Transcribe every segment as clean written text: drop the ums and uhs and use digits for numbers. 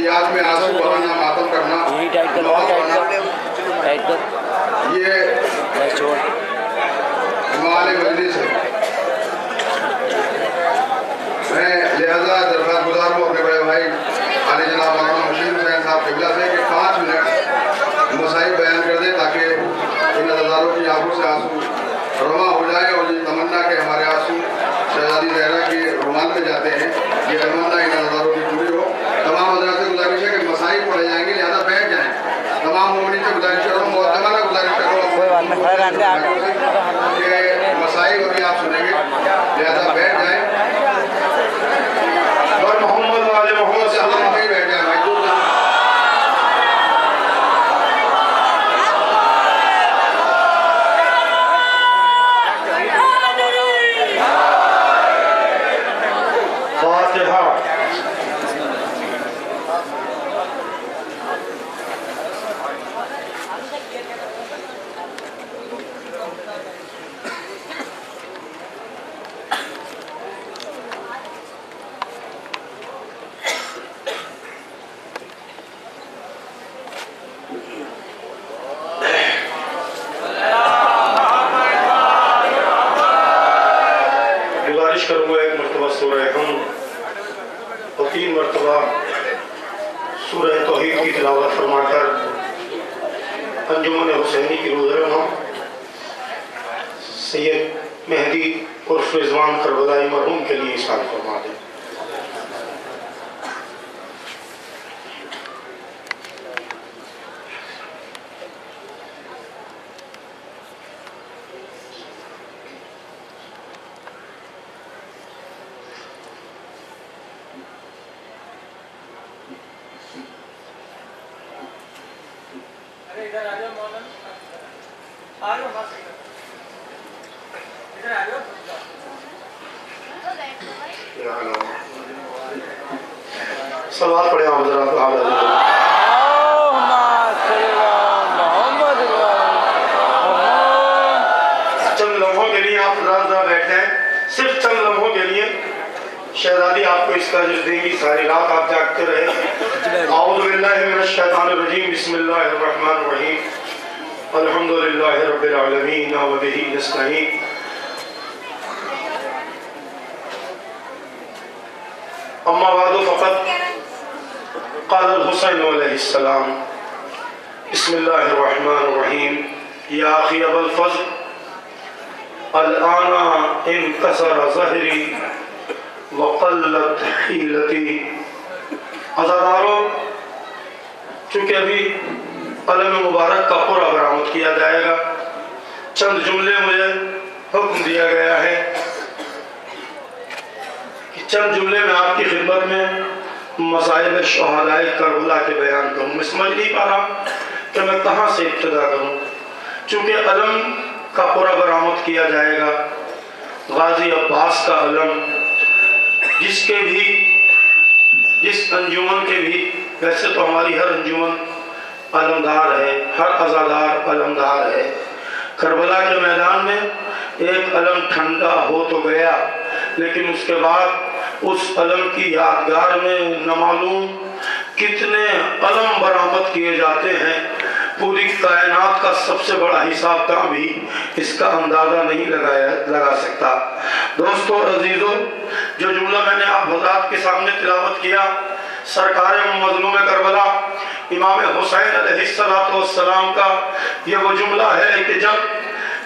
याद में आंसू बहाना, मातम करना, ये माल मजलिस है। मैं लिहाजा दरख्वास्त गुजार हूँ अपने बड़े भाई आले जनाब मौलाना मुशीर हुसैन साहब किबला से कि 5 मिनट मसाइब बयान कर दें ताकि इन नज़ारों की आंखों से आंसू रवा हो जाए और ये तमन्ना के हमारे आंसू शहजादी ज़हरा के रुमाल में जाते हैं, ये तमन्ना इन नज़ारों की पूरी हो। तमाम हज़रात से गुजारिश है कि मसाइब पढ़े जाएंगे, लिहाजा बैठ जाएँ। तमाम मोमिनीन से गुजारिश कर रहा हूँ, मुअत्तमाना गुजारिश कर रहा हूँ कि मसाइब अभी आप सुनेंगे, लिहाजा बैठ जाएँ और मोहम्मद वाले मोहम्मद से हम नहीं बैठ जाए भाई। करूँगा एक मरतबा सूरह हम और 3 मरतबा सूरह तौहीद की तिलावत फरमाकर अंजुमन हुसैनी की रोज़ सैयद मेहदी उर्फ रिजवान करबलाई मरहूम के लिए इशारा फरमा दें। सवाल पढ़े आप जरा चंद लम्हों के लिए आप जरा बैठे हैं, सिर्फ चंद लम्हों के लिए शहजादी आपको इसका अजर देंगी। सारी रात आप जागते रहे। औज़ु बिल्लाहि मिनश शैतानिर रजीम, बिस्मिल्लाहिर रहमानिर रहीम, अल्हम्दुलिल्लाहि रब्बिल आलमीन व बिही नस्तईन। अम्मा बादु फ़क़द क़ालल हुसैन अलैहिस्सलाम, बिस्मिल्लाहिर रहमानिर रहीम, या अख़ी अबुल फ़ज़्ल अल-आना इनकसर ज़हरी वक़ल्लत हीलती। अज़ादारों, चूँकि अभी कलम मुबारक का पूरा बरामद किया जाएगा, चंद जुमले मुझे हुक्म दिया गया है कि चंद जुमले में आपकी खिदमत में मसाइब शहादाए करबला के बयान करूँ। मैं समझ नहीं पा रहा कि मैं कहाँ से इब्तिदा करूँ, चूँकि अलम का पूरा बरामद किया जाएगा। गाजी अब्बास का अलम, जिस अंजुमन के भी, वैसे तो हमारी हर अंजुमन अलमदार है, हर अज़ादार अलमदार है। करबला के मैदान में एक अलम ठंडा हो तो गया, लेकिन उसके बाद उस अलम की यादगार में न मालूम कितने अलम बरामद किए जाते हैं। पूरी कायनात का सबसे बड़ा हिसाब का भी इसका अंदाज़ा नहीं लगा सकता। दोस्तों अजीज़ों, जो जुमला मैंने आप हज़रात के सामने तिलावत किया, सरकार मज़लूम करबला इमाम हुसैन अलैहिस्सलाम का ये वो जुमला है कि जब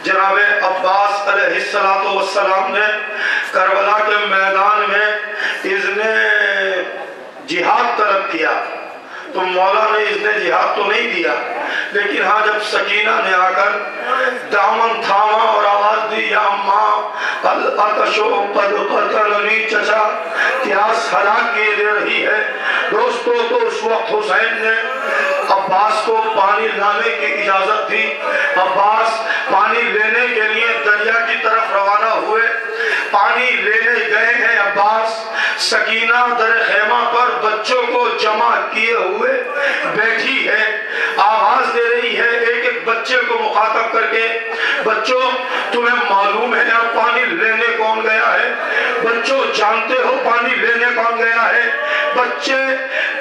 जनाब अब्बास अलैहिस्सलाम ने करबला के मैदान में इज़्ने जिहाद तलब किया तो मौला ने इज़्ने जिहाद तो नहीं दिया, लेकिन हाँ जब सकीना ने आकर दामन थामा और आवाज़ दी, या माँ अल-अतशो पद कतलनी चचा, प्यास हलाक किए दे रही है। दोस्तों, तो उस वक्त हुसैन ने अब्बास को पानी लाने की इजाज़त दी। अब्बास पानी लेने के लिए दरिया की तरफ रवाना हुए। पानी लेने गए हैं अब्बास। सकीना दर खेमा पर बच्चों को जमा किए हुए बैठी है, आवाज दे रही है एक एक बच्चे को मुखातब करके, बच्चों तुम्हें मालूम है अब पानी लेने कौन गया है? बच्चों जानते हो पानी लेने कौन गया है? बच्चे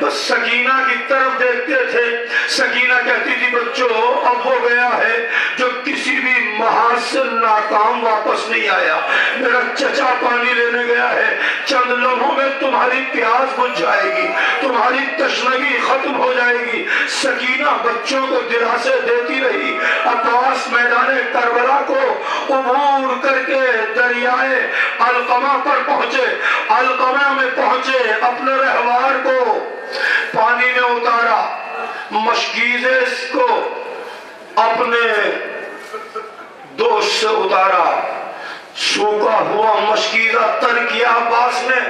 बस सकीना की तरफ देखते थे। सकीना कहती थी बच्चों अब वो गया है जो किसी भी महासिन नाकाम वापस नहीं आया। मेरा चचा पानी लेने गया है, चंद लम्हों में तुम्हारी प्यास बुझ जाएगी, तुम्हारी तशनगी खत्म हो जाएगी। सकीना बच्चों को दिलासे देती रही। अब्बास मैदान करबला को उबूर करके दरियाए अलकमा पर पहुंचे। अलकमा में पहुंचे, अपने रहवार को पानी में उतारा, मशकीज़े को अपने दोष से उतारा। सूखा हुआ मशकीज़ा तर किया अब्बास ने,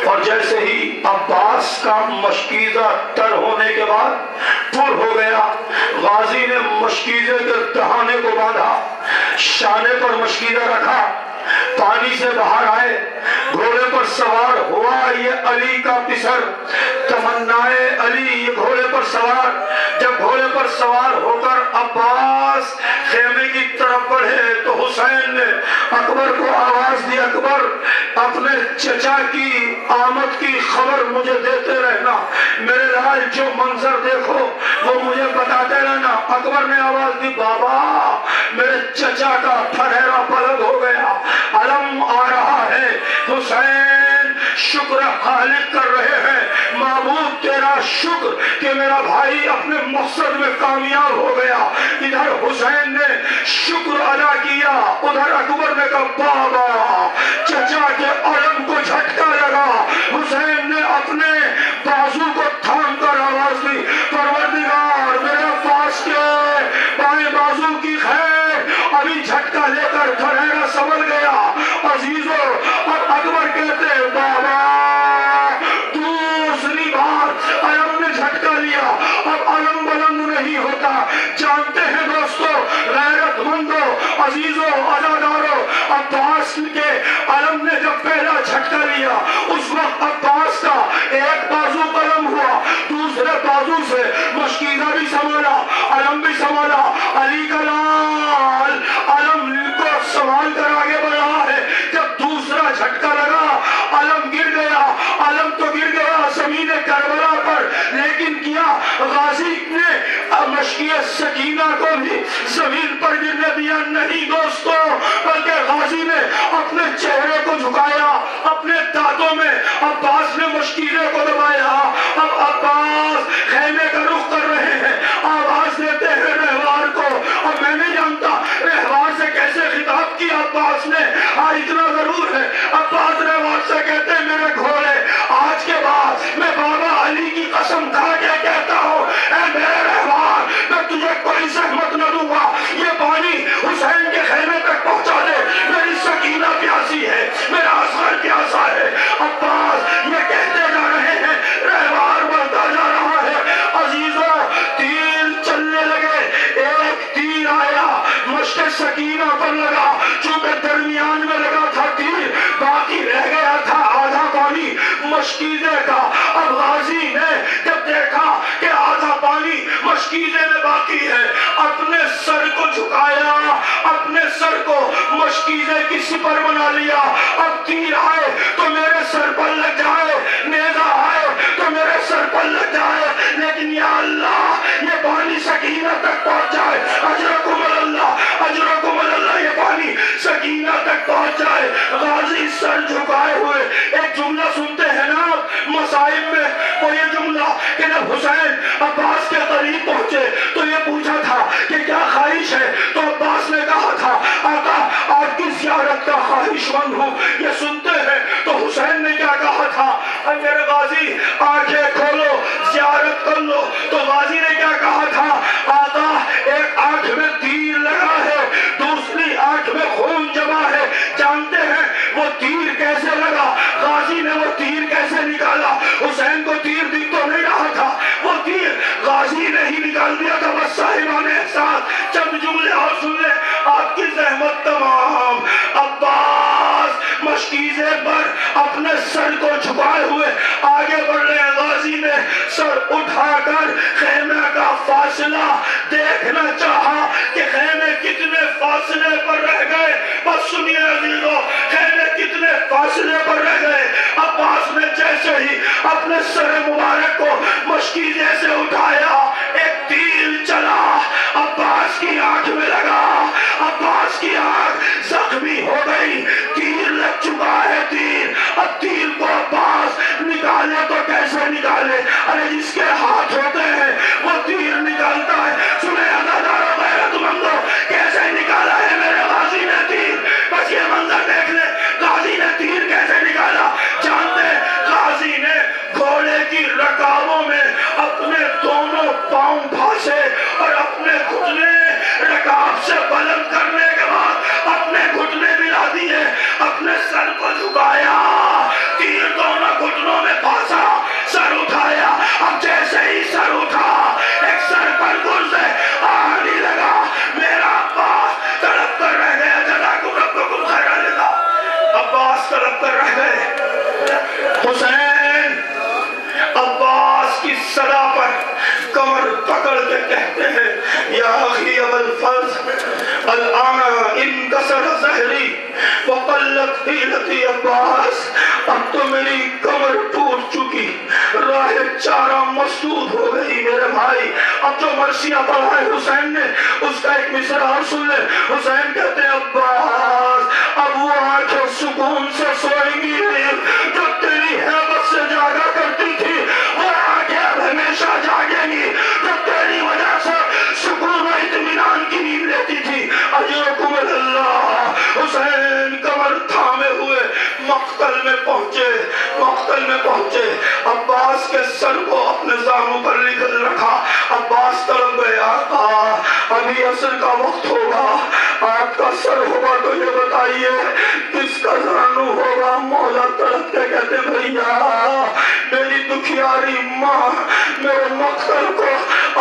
और जैसे ही अब्बास का मशकीज़ा तर होने के बाद पुर हो गया, गाजी ने मशकीज़े के दहाने को बांधा, शाने पर मशकीज़ा रखा, पानी से बाहर आए, घोड़े पर सवार हुआ ये अली का पिसर तमन्नाए अली, ये घोड़े पर सवार। जब घोड़े पर सवार होकर अब्बास खेमे की तरफ बढ़े तो हुसैन ने अकबर को आवाज दी, अकबर अपने चचा की आमद की खबर मुझे देते रहना, मेरे लाल जो मंजर देखो वो मुझे बताते रहना। अकबर ने आवाज दी, बाबा मेरे चचा का फरहेरा पलग हो गया, अलम आ रहा है। हुसैन शुक्र खालिक कर रहे हैं, माबूद तेरा शुक्र कि मेरा भाई अपने मकसद में कामयाब हो गया। इधर हुसैन ने शुक्र अदा किया, उधर अकबर ने कहा बाबा, चचा के अलम को झटका लगा। हुसैन ने अपने बाजू को थाम कर आवाज दी, परवरदिगार मेरे पास के बाएं बाजू की खैर, अभी झटका लेकर फरहेरा संभल गया। अजीजों अब अकबर कहते बाबा दूसरी बार अलम ने झटका लिया, अब अलम बुलंद नहीं होता। जानते हैं दोस्तों, गैरतमंदों, अजीजों, अज़ादारों, अब्बास के अलम ने जब पहला झटका लिया उस वक्त अब्बास का एक बाजू कलम हुआ, दूसरे बाजू से मशकीज़ा भी संभाला, अलम भी संभाला। अली का लाल अलम को संभाल कर आगे बढ़ रहा है। जब दूसरा झटका लगा अलम गिर गया, अलम तो गिर गया ज़मीन करबला पर, लेकिन किया गाजी ने मशकीए सकीना को भी जमीन पर गिरने दिया नहीं दोस्तों, बल्कि गाजी ने अपने चेहरे को झुकाया, अपने दांतों में अब्बास ने मशकीले को दबाया। अब अब्बास खेमे का रुख कर रहे हैं, आवाज देते हैं रहवार को। अब मैं नहीं जानता रहवार से कैसे खिताब किया अब्बास ने, और इतना जरूर है अब्बास रहवार से कहते हैं मेरे घोड़े, आज के बाद मैं बाबा अली की कसम खा के कहता हूँ मेरे रहवार, मैं तुझे कोई सहमत न दूंगा, ये पानी हुसैन के खेमे तक पहुंचा दे, मेरी सकीना प्यासी है, मेरा असगर प्यासा है। अब्बास ये कहते जा रहे हैं, रहवार बढ़ता जा रहा है। अजीजों तीर चलने लगे, एक तीर आया मश्क सकीना पर लगा, चूंकि दरमियान में लगा था तीर, बाकी रह गया था आधा पानी मशकीज़े का। अब गाजी ने जब देखा कि आधा पानी मशकीज़े में बाकी है, अपने सर को झुकाया, अपने सर को मशकीज़े की सिपर बना लिया। अब तीर आए तो मेरे सर पर लग जाए, नेज़ा आए तो मेरे सर पर लग जाए, लेकिन या अल्लाह ये पानी सकीना तक पहुंच जाए। अजरकुम अल्लाह, ये पानी सकीना तक पहुंच जाए। गाजी सर झुकाए हुए एक जुमला सुनते हैं ना मसाइब में, वो ये जुमला कि जब हुसैन अब्बास के करीब पहुंचे तो ये पूछा था कि क्या ख्वाहिश है, तो अब्बास ने कहा था आका आपकी ज़ियारत का ख्वाहिशमंद हूँ। ये सुनते हैं तो हुसैन ने क्या कहा था, मेरे गाजी आंखें खोलो ज़ियारत कर लो, तो गाजी ने क्या कहा था, आका एक आंख में तीर लगा है, दूसरी आंख में खून जमा है। जानते हैं वो तीर कैसे लगा, गाजी ने वो तीर कैसे निकाला? हुसैन को तीर दिख तो नहीं रहा था, वो तीर गाजी ने ही निकाल दिया था। बस साहिबान एहसास चंद जुमले और सुन ले, आपकी जहमत तमाम। अब्बास मशकीज़े पर अपने सर को झुकाए हुए आगे बढ़ रहे हैं। गाजी ने सर उठाकर खेमे का फासला देखना चाहा कि खेमे कितने फासले पर रह गए। बस सुनिए अजीजों, खेमे कितने फासले पर रह गए। अब अब्बास ने जैसे ही अपने सर मुबारक को मशकीजे से उठाया, एक तीर चला, अब्बास की आंख में लगा। अब्बास की आंख जख्मी हो गई, तीर लग चुका है। अब तीर को अब्बास निकाले तो कैसे निकाले? अरे जिसके हाथ होते हैं वो तीर निकालता है। सुने अज़ादारों, गैरतमंदों, कैसे निकाला है मेरे गाजी ने तीर? बस ये मंजर देख ले, गाजी ने तीर कैसे निकाला। जानते, गाजी ने घोड़े की रकाबों में अपने दोनों पांव फांसे और अपने घुटने रकाब से बुलंद करने के बाद अपने घुटने मिला दिए, अपने सर को झुकाया, तीर दोनों घुटनों में फांसा, सर उठाया। अब जैसे ही सर उठा, एक सर पर गुर्ज आने लगा। मेरा अब्बास तड़प कर रह गया। जज़ाकुम रब्बुकुम खैरन लिदा। अब्बास तड़प कर रह गए। हुसैन अब्बास की सदा पर कमर पकड़ के कहते हैं, या अखी अबुल फर्ज अल-आना इनकसर ज़हरी व क़ल्लत हीलती। अब्बास, अब तो मेरी कमर टूट चुकी, राह चारा मसदूद हो गई मेरे भाई। अब जो मर्सिया पढ़ा है हुसैन ने, उसका एक मिसरा और सुन ले। हुसैन कहते हैं, अब्बास, अब वो आंखें सुकून से सोएंगी जो तेरी हैबत से जागा करती थी, वो आंखें अब हमेशा जागेंगी जो तेरी वजह से सुकून और इत्मीनान की नींद लेती थी। अजरकुम अल्लाह। हुसैन कमर थामे हुए मक्तल में पहुंचे, मक्तल में पहुंचे। अब्बास के सर को अपने ज़ानू पर निकल रखा। अब्बास तड़प गया, अभी असर का वक्त होगा, आपका सर होगा तो ये बताइए किसका ज़ानू होगा? मौला तड़प के कहते, भैया मेरी दुखियारी माँ मेरे मक्तल को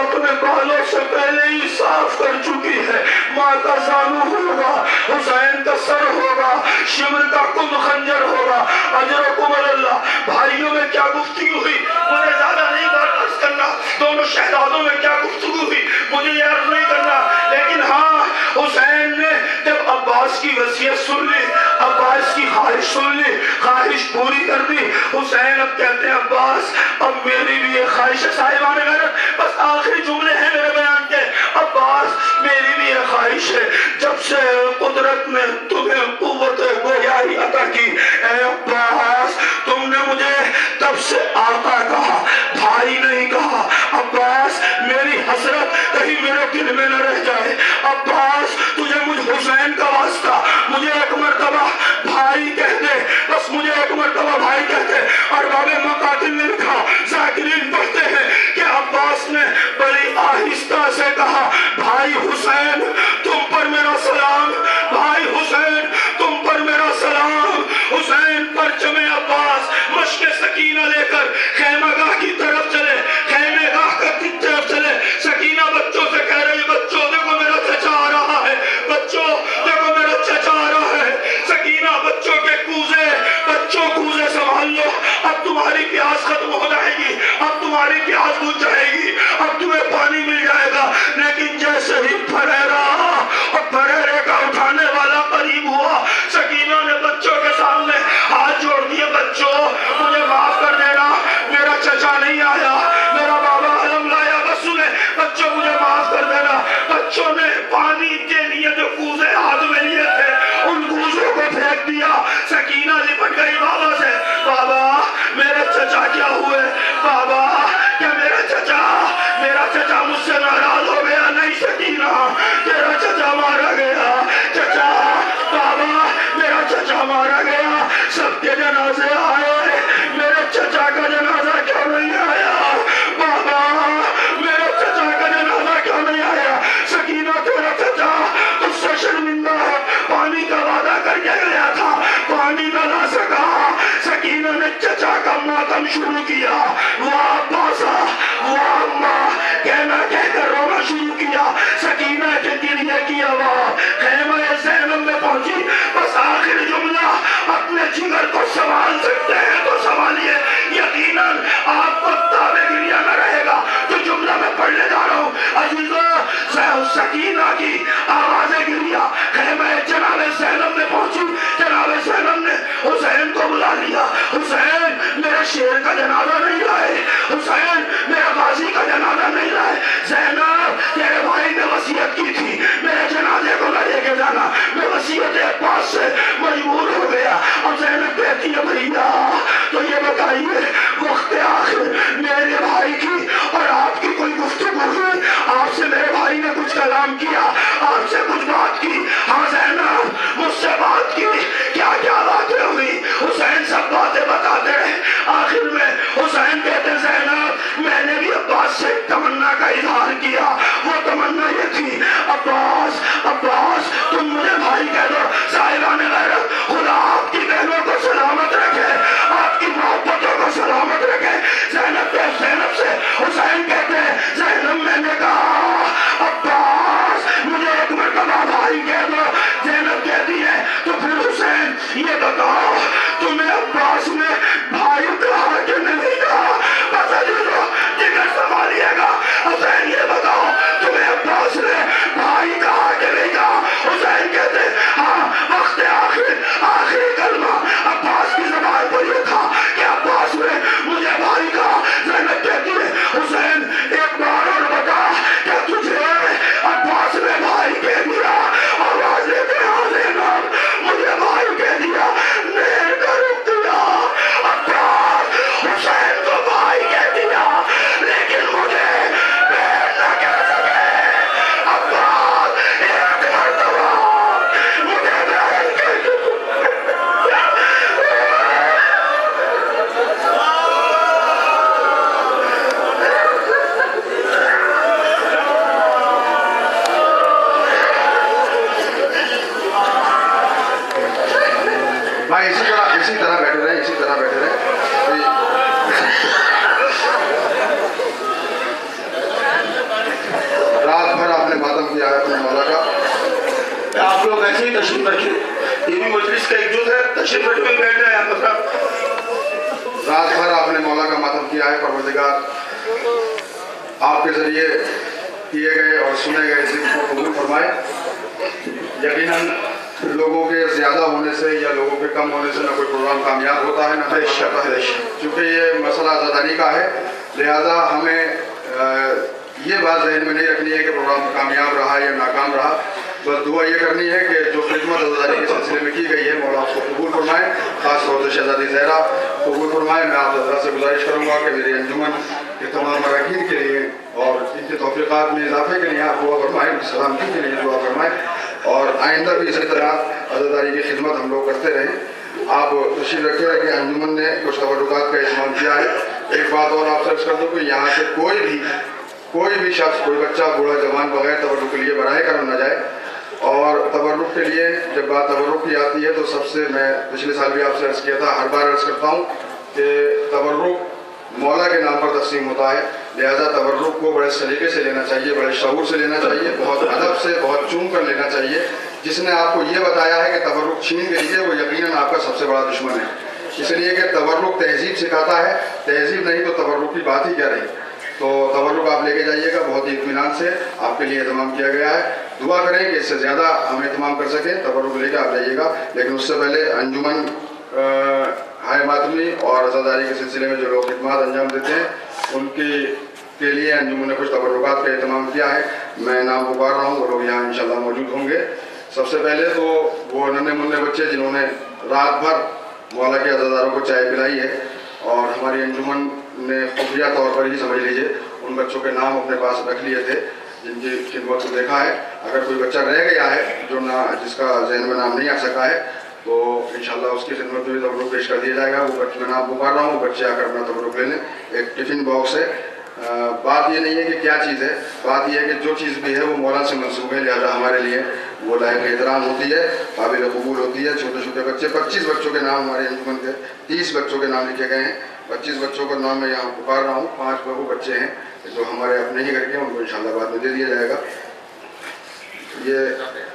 अपने बालों से पहले ही साफ कर चुकी है, माँ का ज़ानू होगा, हुसैन का सर होगा, शिमर का कुम खंजर होगा। अजरकुम अल्लाह। भाइयों में क्या गुफ्तगू हुई मुझे ज्यादा नहीं बर्दाश्त करना, दोनों शहजादों में क्या गुफ्तगू हुई मुझे ये अर्ज नहीं करना, लेकिन हाँ, हुसैन ने जब अब्बास की वसीयत सुन ली, अब्बास की ख्वाहिश सुन ली, ख्वाहिश पूरी कर दी। हुसैन अब कहते हैं, अब्बास अब मेरी भी ये ख्वाहिश है साहिबान गैरत। बस आखिरी जुमले हैं मेरे बयान के। अब्बास मेरी भी ये ख्वाहिश है, जब से कुदरत ने तुम्हें कुव्वत गोयाई अता की, ऐ अब्बास तुमने मुझे तब से आका कहा, भाई नहीं कहा। अब्बास मेरी हसरत कहीं मेरे दिल में न रह जाए। अब्बास तुझे मुझ हुसैन का वास्ता, मुझे एक मर्तबा भाई कह दे, बस मुझे एक मर्तबा भाई कह दे। और बाबे मकातिल ने लिखा, ज़ाकिरीन पढ़ते हैं कि अब्बास ने बड़ी आहिस्ता से कहा, भाई हुसैन तुम पर मेरा सलाम, भाई हुसैन तुम पर मेरा सलाम। हुसैन परचमे अब्बास मश्क सकीना लेकर खैमगाह की तरफ चले, खैमेगाह की तरफ चले। सकीना बच्चों से कह रही, बच्चों देखो मेरा चचा आ रहा है, बच्चों देखो मेरा चचा आ रहा है। सकीना बच्चों के कूजे, बच्चों कूजे संभाल लो, अब तुम्हारी प्यास खत्म हो जाएगी, अब तुम्हारी प्यास बुझ जाएगी, अब तुम्हें पानी मिल जाएगा। लेकिन जैसे ही फरेरा और फरेरे का उठाने वाला करीब हुआ, सकीना ने बच्चों के सामने हाथ जोड़ दिए, बच्चों मुझे माफ कर देना, मेरा चचा नहीं आया, मेरा बाबा अलम लाया, बस सुने बच्चों मुझे माफ कर देना। बच्चों ने पानी के लिए जो कूजे हाथ में लिए थे उन कूजों को फेंक दिया। सकीना लिपट गई बाबा से, बाबा मेरे चचा क्या हुए? बाबा क्या मेरा चचा मुझसे नाराज हो गया? नहीं सकीना, तेरा चचा मारा गया। चचा, बाबा मेरा चचा मारा गया। सबके जनाजे आए, मेरे चचा का जनाजा क्यों नहीं आया? बाबा मेरे चचा का जनाजा क्यों नहीं आया? सकीना तेरा चचा तुझसे शर्मिंदा है, पानी का वादा करके गया था, पानी न ला सका। सकीना ने चचा का मातम शुरू किया, वाह अब्बासा वाह अम्मा कहना कहकर रोना शुरू किया। सकीना के गिरिया की आवाज खैमा ज़ैनब में पहुंची। बस आखिरी जुमला, अपने जिगर को संभाल सकते हैं तो संभालिए, यकीनन आपको ताबे गिरिया न रहेगा। जो जुमला मैं पढ़ने जा रहा हूँ अजीजों, सकीना की आवाज़ें गिरिया खैमा जनाब ज़ैनब में पहुंची। जनाब ज़ैनब ने हुसैन को बुला लिया, हुसैन बताइए वक्त आखिर मेरे भाई की और आपकी कोई गुफ्तगू हुई, आपसे मेरे भाई ने कुछ कलाम किया, आपसे कुछ बात की? हाँ ज़ैनब मुझसे बात की, क्या क्या बातें हुई? हुसैन सब बातें बताते रहे। आखिर में हुसैन कहते ज़ैनब मैंने भी अब्बास से तमन्ना का इजहार किया। वो तमन्ना ये थी, अब्बास अब्बास तुम मुझे भाई कह दो। साहिबान गैरत, खुदा आपकी बहनों को सलामत रखे, आपकी मोहब्बतों को सलामत रखे। ज़ैनब से हुसैन कहते हैं ज़ैनब मैंने कहा अब्बास मुझे एक मरतबा भाई कह दो। ज़ैनब कहती है तो फिर हुसैन ये बताओ तुम्हें अब्बास ने भाई कहा कि नहीं कहा? बता दो जिक्र संभालिएगा। हुसैन ये बताओ तुम्हें अब्बास ने भाई कहा कि नहीं कहा? हुसैन कहते हाँ, वक्त आखिरी कलमा अब्बास की ज़बान पर ये था कि अब्बास ने मुझे भाई कहा। ज़ैनब कहती है हुसैन एक बार और बता क्या तुझे अब्बास ने भाई कह दिया? आवाज लेते हाँ ज़ैनब मुझे भाई कह दिया। नहीं कर दिया अब्बास हुसैन को भाई कह दिया, लेकिन मुझे बहन न कह सके। अब्बास एक मरतबा मुझे बहन कह भाई इसी तरह बैठे रहे, इसी तरह बैठे रहे। रात भर आपने मातम किया है अपने मौला का। आप लोग ऐसे ही तशरीफ रखिए, ये भी मजलिस का एक जुज़ है, तशरीफ रख में बैठ जाए। रात भर आपने मौला का मातम किया है। परवरदिगार आपके जरिए किए गए और सुने गए जिक्र को कबूल फरमाए। यकीनन लोगों के ज़्यादा होने से या लोगों के कम होने से ना कोई प्रोग्राम कामयाब होता है ना होता है। चूँकि ये मसला आज़ादारी का है, लिहाजा हमें ये बात जहन में नहीं रखनी है कि प्रोग्राम कामयाब रहा या नाकाम रहा। बस दुआ ये करनी है कि जो खिदमत आज़ादारी के सिलसिले में की गई है मौला उसको कबूल फरमाए, ख़ास तौर से शहज़ादी ज़हरा कबूल फरमाए। मैं आप हज़रात से गुजारिश करूँगा कि मेरी अंजुमन के तमाम अरकान के लिए और इनके तौफ़ीक़ात में इजाफे के लिए आप दुआ फरमाएँ, सलामती के लिए दुआ फरमाएँ और आइंदा भी इसी तरह आज़ादारी की खिदमत हम लोग करते रहें। आप तशरीफ़ रखिए कि अंजुमन ने कुछ तबरुकात का इस्तेमाल किया है। एक बात और आप सर्च कर दो कि यहाँ से कोई भी शख्स, कोई बच्चा, बूढ़ा, जवान बगैर तबरुक के लिए बराए करम न जाए। और तबरुक के लिए जब बात तबरुक की आती है तो सबसे, मैं पिछले साल भी आपसे अर्ज़ किया था, हर बार अर्ज़ करता हूँ कि तबरुक मौला के नाम पर तक़सीम होता है। लिहाजा तबरुक को बड़े सलीके से लेना चाहिए, बड़े शऊर से लेना चाहिए, बहुत अदब से, बहुत चूम कर लेना चाहिए। जिसने आपको ये बताया है कि तबरुक छीन के लिए, वो यकीनन आपका सबसे बड़ा दुश्मन है। इसलिए कि तबरुक तहजीब सिखाता है, तहजीब नहीं तो तबरुक की बात ही क्या रही। तो तबरुक आप लेके जाइएगा, बहुत ही इत्मीनान से आपके लिए एहतमाम किया गया है। दुआ करें कि इससे ज़्यादा हम एहतमाम कर सकें। तबरुक लेके आप जाइएगा, लेकिन उससे पहले अंजुमन हाय मातमी और आज़ादारी के सिलसिले में जो लोग खिदमत अंजाम देते हैं उनके लिए अंजुमन ने कुछ तबरुकात का एहतमाम किया है। मैं नाम पुकार रहा हूँ, वो लोग यहाँ इंशाल्लाह मौजूद होंगे। सबसे पहले तो वो नन्हे मुन्ने बच्चे जिन्होंने रात भर मौला के अज़ादारों को चाय पिलाई है और हमारी अंजुमन ने खुफिया तौर पर ही समझ लीजिए उन बच्चों के नाम अपने पास रख लिए थे जिनकी खिदमत को देखा है। अगर कोई बच्चा रह गया है जो जिसका जहन में नाम नहीं आ सका है तो इंशाल्लाह उसकी खिदमत में भी तबरुक पेश कर दिया जाएगा। वो बच्चे, मैं नाम पुकार रहा हूँ, बच्चे आकर अपना तबरुक ले लें। एक टिफ़िन बॉक्स है। बात ये नहीं है कि क्या चीज़ है, बात ये है कि जो चीज़ भी है वो मौला से मंसूब है, लिहाजा हमारे लिए वो लायक एहतराम होती है, काबिल कबूल होती है। छोटे छोटे बच्चे, 25 बच्चों के नाम हमारे अंजुमन के 30 बच्चों के नाम लिखे गए हैं। 25 बच्चों का नाम मैं यहाँ पुकार रहा हूँ। 5 वो बच्चे हैं जो हमारे अपने ही घर के हैं, उनको इंशाल्लाह बाद में दे दिया जाएगा। ये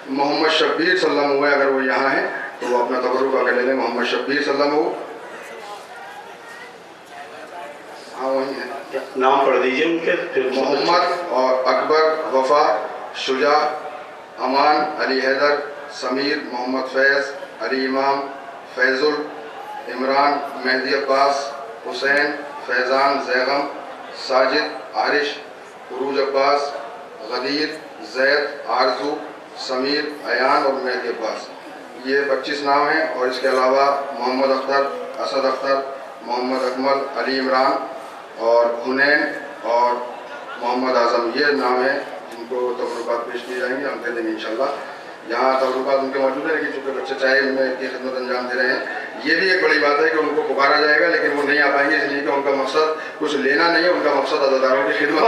मोहम्मद शब्बीर सल्लम हुआ, अगर वो यहाँ है तो वो अपना तबरुक आकर ले लें। मोहम्मद शब्बीर सल्लम हो, हाँ वही है, नाम पढ़ दीजिए उनके। फिर मोहम्मद और अकबर, वफा, शुजा, अमान, अली हैदर, समीर, मोहम्मद फैज़, अली इमाम, फैज़ुल, इमरान, मेहदी अब्बास, हुसैन, फैज़ान, जैगम, साजिद, आरिश, उरूज अब्बास, गदीर, जैद, आरजू, समीर, अयान और मेहदी अब्बास। ये 25 नाम हैं और इसके अलावा मोहम्मद अख्तर, असद अख्तर, मोहम्मद अकमल, अली इमरान और हुनैन और मोहम्मद आज़म, ये नाम है जिनको तबरुकात पेश किए जाएंगे। हम कह देंगे इंशाल्लाह। यहाँ तबरुकात उनके मौजूद है, लेकिन चूँकि बच्चे चाहे उनमें की खिदमत अंजाम दे रहे हैं, ये भी एक बड़ी बात है कि उनको पुकारा जाएगा, लेकिन वो नहीं आ पाएंगे, इसलिए कि उनका मकसद कुछ लेना नहीं है, उनका मकसद अज़ादारों की खिदमत।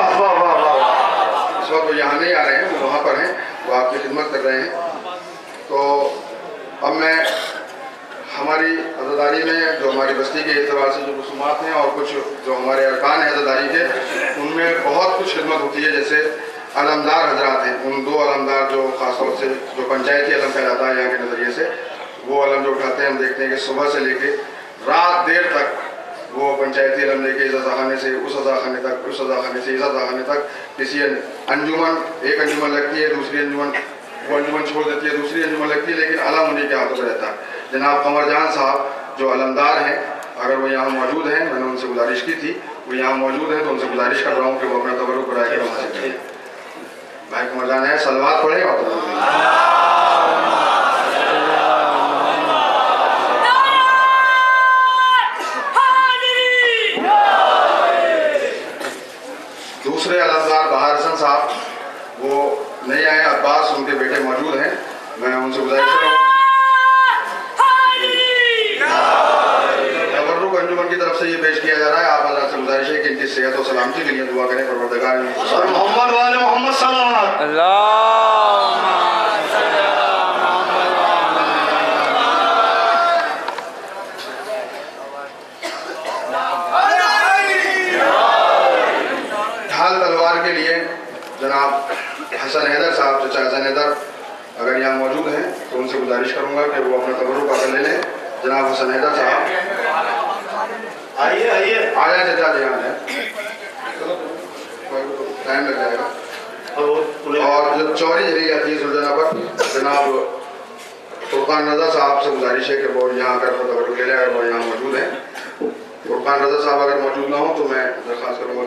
इस वक्त वो यहाँ नहीं आ रहे हैं, वो वहाँ पर हैं, वो आपकी खिदमत कर रहे हैं। तो अब मैं हमारी अज़ादारी में जो हमारी बस्ती के एतबार से जो रसूमात हैं और कुछ जो हमारे अरकान हैं अज़ादारी के, उनमें बहुत कुछ खिदमत होती है। जैसे अलमदार हजरात हैं, उन 2 अलमदार जो ख़ासतौर से जो पंचायती अलम कहलाता है यहाँ के नज़रिए से, वो अलम जो उठाते हैं, हम देखते हैं कि सुबह से लेके रात देर तक वो पंचायती अलम लेके इस अज़ाखाने से उस अज़ाखाने तक, उस अज़ाखाने से इस अज़ाखाने तक, किसी अंजुमन, एक अंजुमन लगती है, दूसरी अंजुमन वो अंजुमन छोड़ देती है, दूसरी अंजुमन लगती है, लेकिन अलम उन्हीं के हाथों में रहता है। जनाब कमर जान साहब जो अलमदार हैं, अगर वो यहाँ मौजूद हैं, मैंने उनसे गुजारिश की थी, वो यहाँ मौजूद हैं, तो उनसे गुजारिश कर रहा हूँ कि वो अपना तबरुक कराए के वहाँ से भाई कमर जान है, सलवात पढ़े और दूसरे अलमदार बहार हसन साहब वो नहीं आए, अब्बास उनके बेटे मौजूद हैं, मैं उनसे गुजारिश कर रहा हूँ। तबर्रुक अंजुमन की तरफ से ये पेश किया जा रहा है। आप हज़रात से गुजारिश है कि इनकी सेहत और सलामती के लिए दुआ करें। परवरदिगार मोहम्मद वाले मोहम्मद सल्लल्लाहु ढाल तलवार के लिए जनाब हसन हैदर साहब, चचा हसन हैदर अगर यहाँ मौजूद हैं तो उनसे गुजारिश करूँगा कि वो अपना तबरुक आकर ले लें। जनाब हसन हैदर साहब आइए आइए आ जाए चचा जी, यहाँ है, टाइम लग जाएगा। और जो चौरी चली जाती है सुलझाना पर, जनाब फुरकान रजा साहब से गुजारिश है कि वो यहाँ आकर अपना तबरुक ले लें, अगर वो यहाँ मौजूद हैं। फुरकान रजा साहब अगर मौजूद ना हो तो मैं दरख्वास्त करूँगा।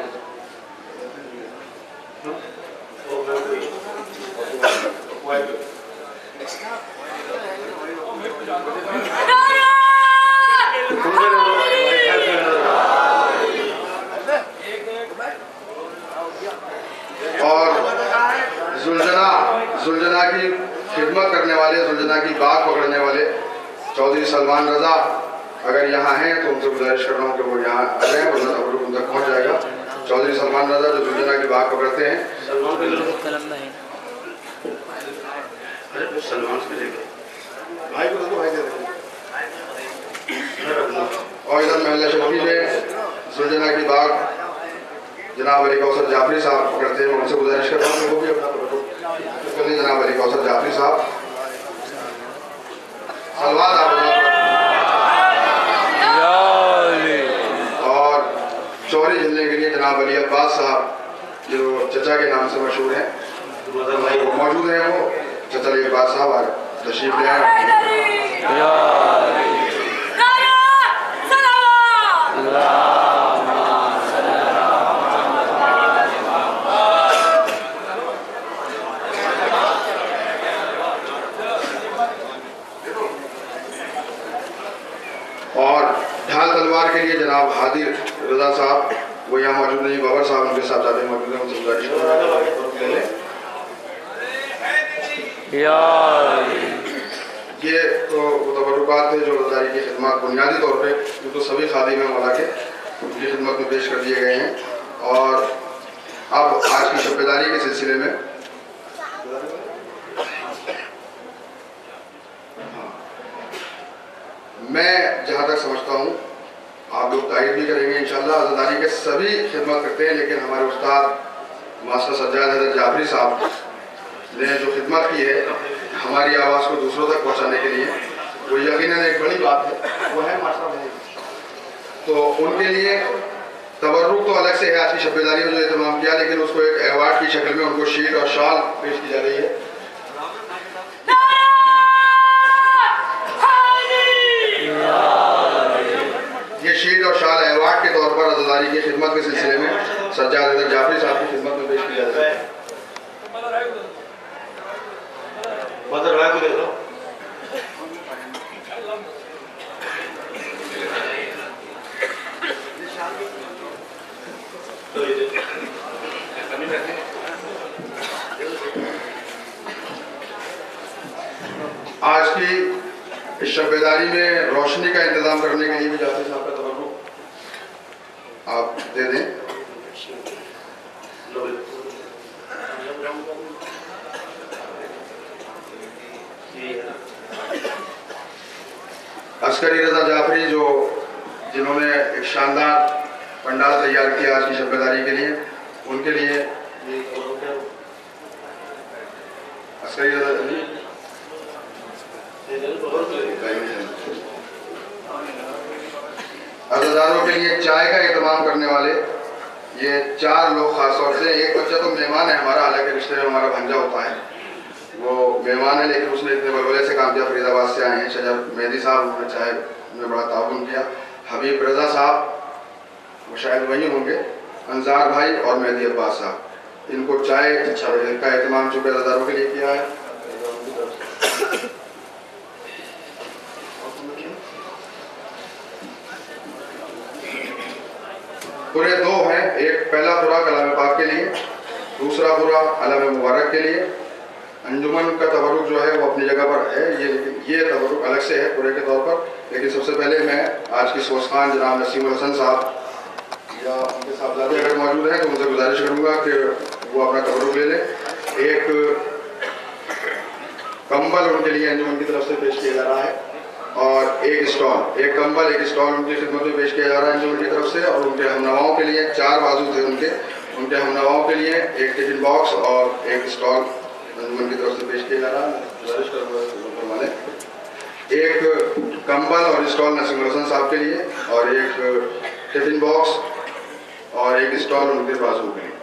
और जुलजना की खिदमत करने वाले, जुलजना की बाग पकड़ने वाले चौधरी सलमान रजा अगर यहाँ हैं तो उनसे गुजारिश कर रहा हूँ कि वो यहाँ आ जाएँ, वरना तबरुक उन तक पहुँच जाएगा। चौधरी सलमान रजा जो जुलजना की बाग पकड़ते हैं, भाई को तो भाई दे दें। और इधर महल्ला शफी में जुलजना की बाग जनाब अली कौसर जाफरी साहब पकड़ते हैं, उनसे गुजारिश कर रहा हूँ कि वो भी अपना जनाब अली कौसर जाफरी साहब सलवात आप। और चौरी झेलने के लिए जनाब अली अब्बास साहब जो चचा के नाम से मशहूर हैं, मौजूद हैं। वो चचा अली अब्बास साहब आज तशरीफ ले आए। और ढाल तलवार के लिए जनाब हादी रजा साहब वो यहाँ मौजूद नहीं, बाबर साहब उनके साथ जाते मौजूद हैं, उनसे गुजारिश ये तो तबरुकात थे जो रज़ाई की खिदमत बुनियादी तौर पे जो तो सभी खादिम हैं मौला के उनकी खिदमत में पेश कर दिए गए हैं। और अब आज की शब्बेदारी के सिलसिले में मैं जहाँ तक समझता हूँ आप लोग तारीफ भी करेंगे इंशाअल्लाह। अज़ादारी के सभी खिदमत करते हैं, लेकिन हमारे उस्ताद मास्टर सज्जाद हैदर जाफरी साहब ने जो खिदमत की है हमारी आवाज़ को दूसरों तक पहुँचाने के लिए, वो यकीनन एक बड़ी बात है, वो है मास्टर। तो उनके लिए तबर्रुक तो अलग से है, आज की शब्बेदारी में जो एहतमाम किया, लेकिन उसको एक अवार्ड की शक्ल में उनको शीट और शाल पेश की जा रही है। ये शीट और शाल अवार्ड के तौर पर अज़ादारी की खिदमत के सिलसिले में सज्जाद हैदर जाफरी साहब की खिदमत में पेश की जा रही है। आज की इस शब्बेदारी में रोशनी का इंतजाम करने के लिए भी जाफरी साहब का तवज्जो आप दे दें। अस्करी रजा जाफरी जिन्होंने एक शानदार पंडाल तैयार किया आज की शब्बेदारी के लिए, उनके लिए अस्करी रजा अज़ादारों के लिए चाय का इंतजाम करने वाले ये 4 लोग खासतौर से, एक बच्चा तो मेहमान है हमारा, हालांकि रिश्ते में हमारा भंजा होता है, वो मेहमान है लेकिन उसने इतने बलबले से काम किया। फरीदाबाद से आए हैं शजर मेहदी साहब, उन्होंने चाय में बड़ा ताउन किया। हबीब रजा साहब, वो शायद वही होंगे, अंजार भाई और मेहदी अब्बास साहब, इनको चाय का एहतमाम चूँकि अज़ादारों के लिए किया है। पूरे 2 हैं, एक पहला पूरा कलाम पाक के लिए, दूसरा पूरा अलम मुबारक के लिए। अंजुमन का तबरुक जो है वो अपनी जगह पर है, ये तबरुक अलग से है पूरे के तौर पर। लेकिन सबसे पहले मैं आज की सोचखान जनाब नसीमुल हसन साहब या उनके साहबजादे अगर मौजूद हैं तो उनसे गुजारिश करूँगा कि वो अपना तबरुक ले लें। एक कंबल उनके लिए अंजुमन की तरफ से पेश किया जा रहा है और एक स्टॉल, एक कंबल एक स्टॉल उनकी खिदमत में पेश किया जा रहा है अंजुमन की तरफ से। और उनके हमनवाओं के लिए 4 बाजू थे उनके हमनवाओं के लिए एक टिफिन बॉक्स और एक स्टॉल अंजुमन की तरफ से पेश किया जा रहा है। गुजारिश करूँगा एक कंबल और स्टॉल नसीमुल हसन साहब के लिए और एक टिफिन बॉक्स और एक स्टॉल उनके बाजू के लिए।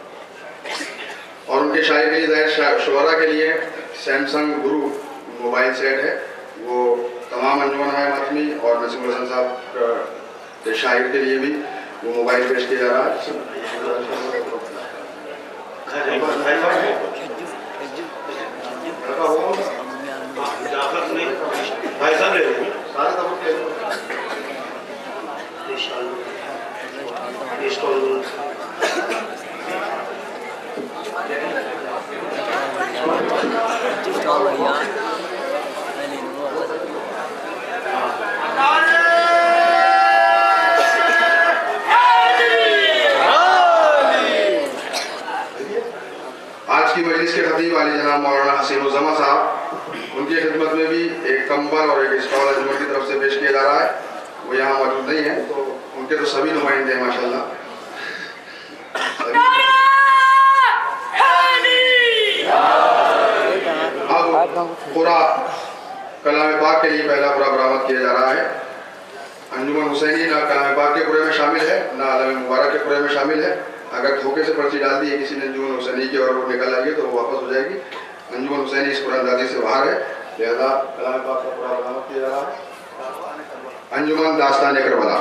और उनके शायरी शुरा के लिए सैमसंग गुरु मोबाइल सेट है, वो तमाम अंजुमन है मातमी और नसीमुल हसन साहब के शायर के लिए भी वो मोबाइल पेश किया जा रहा है। आज की मजलिस के खतीब वाली जनाब मौलाना हसीनुज़्ज़मा साहब, उनकी खिदमत में भी एक कंबल और एक स्टॉल अंजुमन की तरफ से पेश किया जा रहा है। वो यहाँ मौजूद नहीं है तो उनके तो सभी नुमाइंदे हैं माशाल्लाह। अब पूरा कलाम पाक के लिए पहला पूरा बरामद किया जा रहा है। अंजुमन हुसैनी ना कलाम पाक के पूरे में शामिल है ना अलम मुबारक के पूरे में शामिल है। अगर धोखे से पर्ची डाल दी है किसी ने अंजुमन हुसैनी की और वो निकल आएगी तो वो वापस हो जाएगी। अंजुमन हुसैनी इस कुरानदाजी से बाहर है, लिहाजा कलाम पाक का पूरा बरामद किया जा रहा है। अंजुमन दास्तान करबला,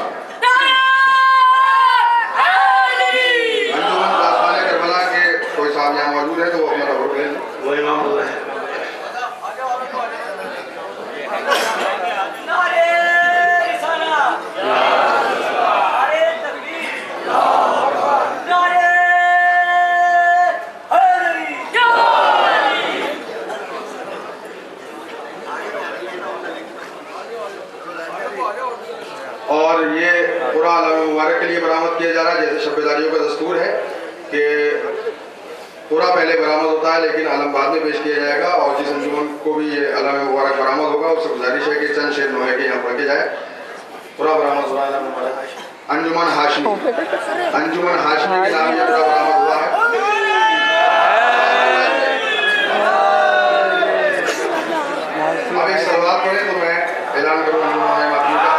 अंजुमन दास्तान करबला के कोई साहब यहाँ मौजूद है तो वो अपना तबरुक ले लें। वो इमाम है। और ये पूरा अलम मुबारक के लिए बरामद किया जा रहा है। जैसे शब्बेदारियों का दस्तूर है कि पूरा पहले बरामद होता है लेकिन अलम बाद में पेश किया जाएगा। और जिस अंजुमन को भी ये अलम मुबारक बरामद होगा उससे गुजारिश है कि चंद शेर नोहे के यहाँ पढ़ के जाए। पूरा बरामद हुआ है अंजुमन हाशमी, अंजुमन हाशमी के नाम ये पूरा बरामद हुआ है। अब एक सलवार पढ़े तो मैं ऐलान करूँ अंजुमन माफी का।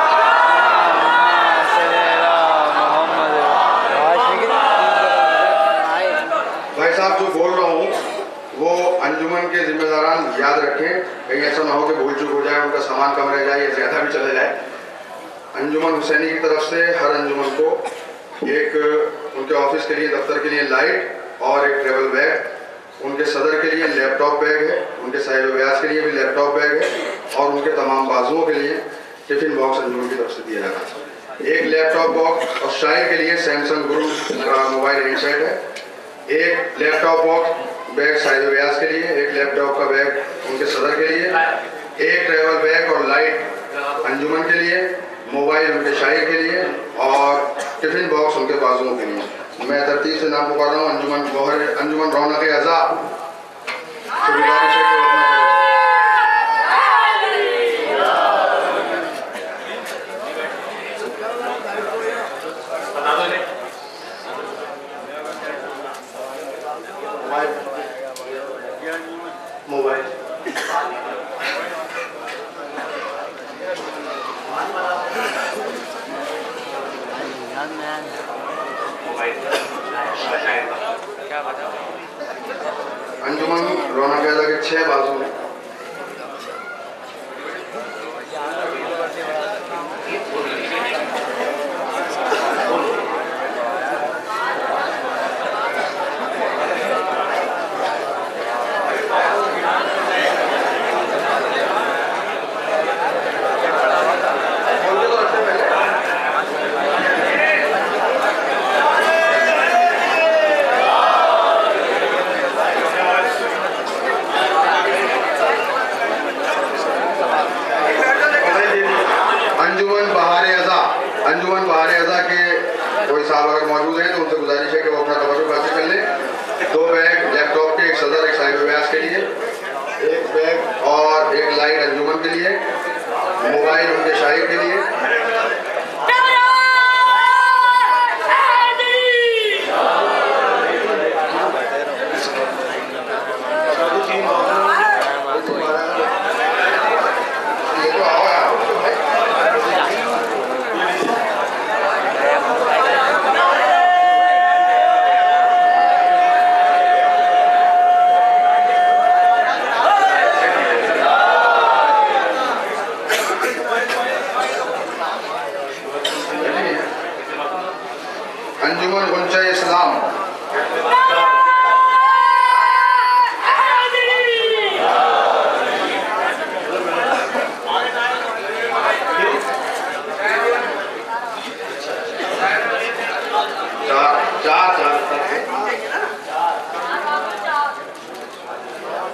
भाई साहब जो बोल रहा हूँ वो अंजुमन के जिम्मेदारान याद रखें, कहीं ऐसा ना हो कि भूल चूक हो जाए, उनका सामान कम रह जाए या ज़्यादा भी चले जाए। अंजुमन हुसैनी की तरफ से हर अंजुमन को एक उनके ऑफिस के लिए दफ्तर के लिए लाइट और एक ट्रेवल बैग, उनके सदर के लिए लैपटॉप बैग है, उनके साहिब व्यास के लिए भी लैपटॉप बैग है और उनके तमाम बाजुओं के लिए टिफिन बॉक्स अंजुमन की तरफ से दिया जाता है। एक लैपटॉप बॉक्स और शायर के लिए सैमसंग गुरु का मोबाइल हैंडसेट है। एक लैपटॉप बॉक्स बैग साहिब व्यास के लिए, एक लैपटॉप का बैग उनके सदर के लिए एक ट्रेवल बैग और लाइट अंजुमन के लिए, मोबाइल उनके शाही के लिए और टिफिन बॉक्स उनके बाजुओं के लिए। मैं तरतीब से नाम पुकार रहा हूँ। अंजुमन रौनक अज़ा से गुजारिश है कि मोबाइल अंजुमन रौनक अज़ा के 6 बाजू हैं। अंजुमन बहारे अज़ा के कोई साहब अगर मौजूद हैं तो उनसे गुजारिश है कि वो अपना तवज्जो हासिल कर लें। 2 बैग लैपटॉप के, एक सदर, एक साहिब व्यास के लिए, एक बैग और एक लाइट अंजुमन के लिए, मोबाइल उनके शाही के लिए। अंजुमन गुंचा इस्लाम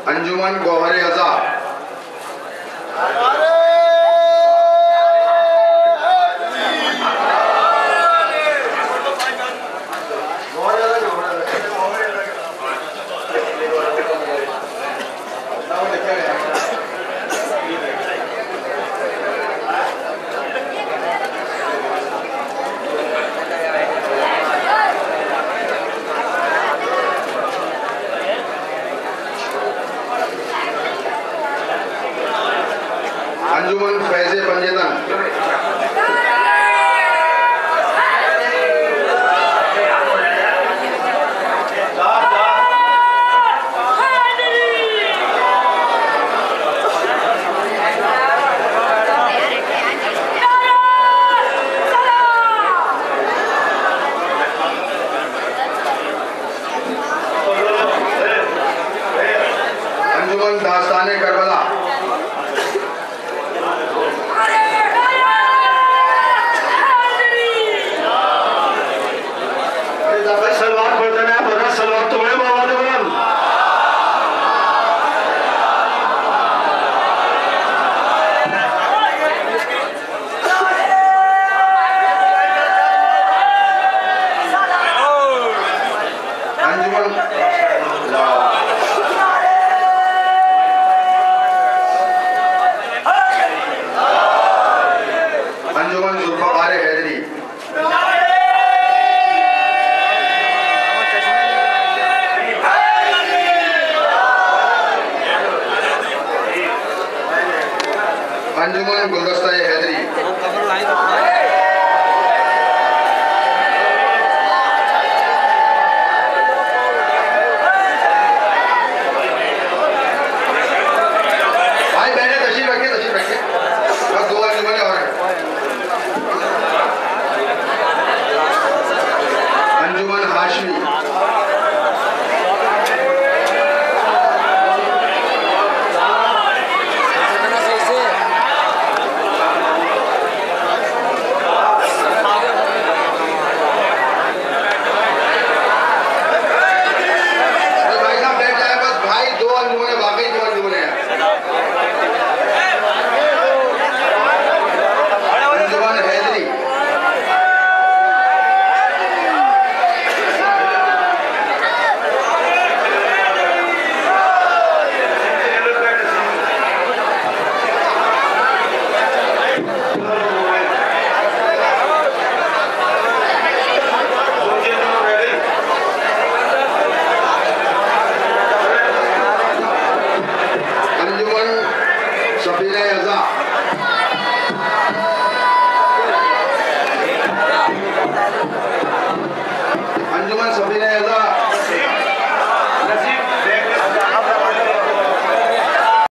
अंजुमन गौहर अज़ा अंजुमन फैज़े पंजेतन अंजुमन दास्ताने करबला अंजुमन जुल्फ़कार हैदरी अंजुमन गुलदस्ता